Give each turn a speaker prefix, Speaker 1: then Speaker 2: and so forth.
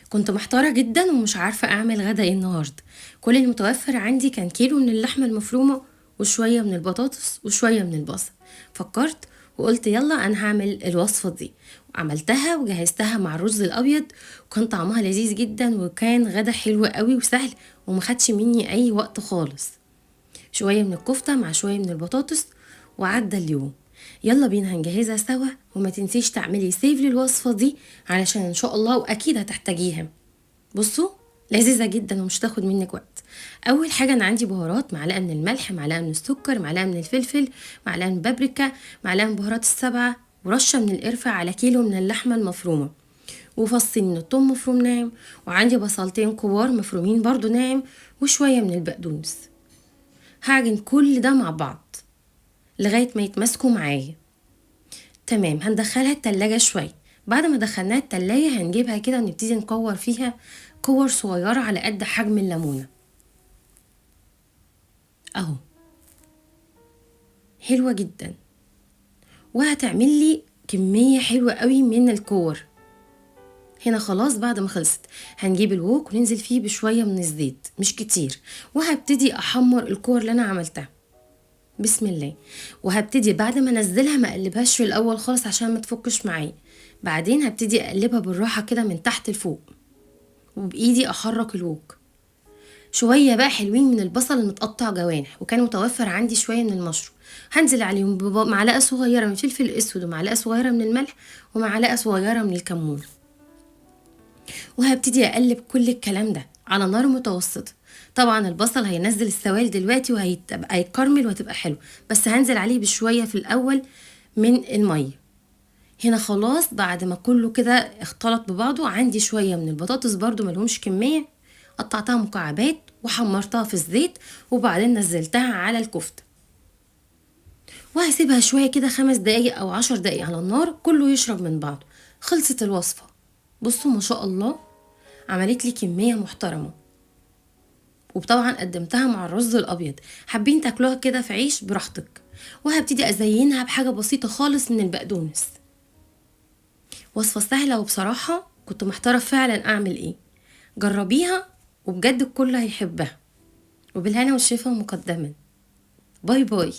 Speaker 1: كنت محتارة جدا ومش عارفة أعمل غدا إيه النهاردة. كل المتوفر عندي كان كيلو من اللحمة المفرومة وشوية من البطاطس وشوية من البصل. فكرت وقلت يلا أنا هعمل الوصفة دي، وعملتها وجهزتها مع الرز الأبيض، وكان طعمها لذيذ جدا وكان غدا حلو قوي وسهل ومخدش مني أي وقت خالص. شوية من الكفتة مع شوية من البطاطس وعدى اليوم. يلا بينا هنجهزها سوا، وما تنسيش تعملي سيف للوصفة دي علشان ان شاء الله واكيد هتحتاجيها. بصوا، لذيذة جدا ومش تاخد منك وقت. اول حاجة انا عندي بهارات: معلقة من الملح، معلقة من السكر، معلقة من الفلفل، معلقة من البابريكا، معلقة من بهارات السبعة، ورشة من القرفة على كيلو من اللحمة المفرومة، وفصين من الثوم مفروم ناعم، وعندي بصلتين كبار مفرومين برضو ناعم، وشوية من البقدونس. هعجن كل ده مع بعض لغاية ما يتماسكوا معايا. تمام، هندخلها التلاجة شوية. بعد ما دخلناها التلاجة هنجيبها كده ونبتدي نكور فيها كور صغيرة على قد حجم الليمونة اهو. حلوة جدا، وهتعمل لي كمية حلوة قوي من الكور. هنا خلاص بعد ما خلصت هنجيب الوok وننزل فيه بشوية من الزيت مش كتير، وهبتدي احمر الكور اللي انا عملتها. بسم الله. وهبتدي بعد ما انزلها ما اقلبهاش في الاول خالص عشان ما تفكش معايا. بعدين هبتدي اقلبها بالراحه كده من تحت لفوق، وبايدي احرك الوك. شويه بقى حلوين من البصل المتقطع جوانح، وكان متوفر عندي شويه من المشروم. هنزل عليهم بمعلقه صغيره من الفلفل الاسود، ومعلقه صغيره من الملح، ومعلقه صغيره من الكمون. وهبتدي اقلب كل الكلام ده على نار متوسطه. طبعا البصل هينزل السوائل دلوقتي وهيبقى هيكرمل وهتبقى حلو، بس هنزل عليه بشويه في الاول من الميه. هنا خلاص بعد ما كله كده اختلط ببعضه عندي شويه من البطاطس برضو ملهمش كميه، قطعتها مكعبات وحمرتها في الزيت، وبعدين نزلتها على الكفته، وهسيبها شويه كده 5 دقايق او 10 دقايق على النار كله يشرب من بعضه. خلصت الوصفه. بصوا ما شاء الله، عملت لي كميه محترمه. وطبعا قدمتها مع الرز الابيض. حابين تاكلوها كده في عيش براحتك. وهبتدي ازينها بحاجه بسيطه خالص من البقدونس. وصفه سهله، وبصراحه كنت محتاره فعلا اعمل ايه. جربيها وبجد الكل هيحبها. وبالهنا والشفا مقدما. باي باي.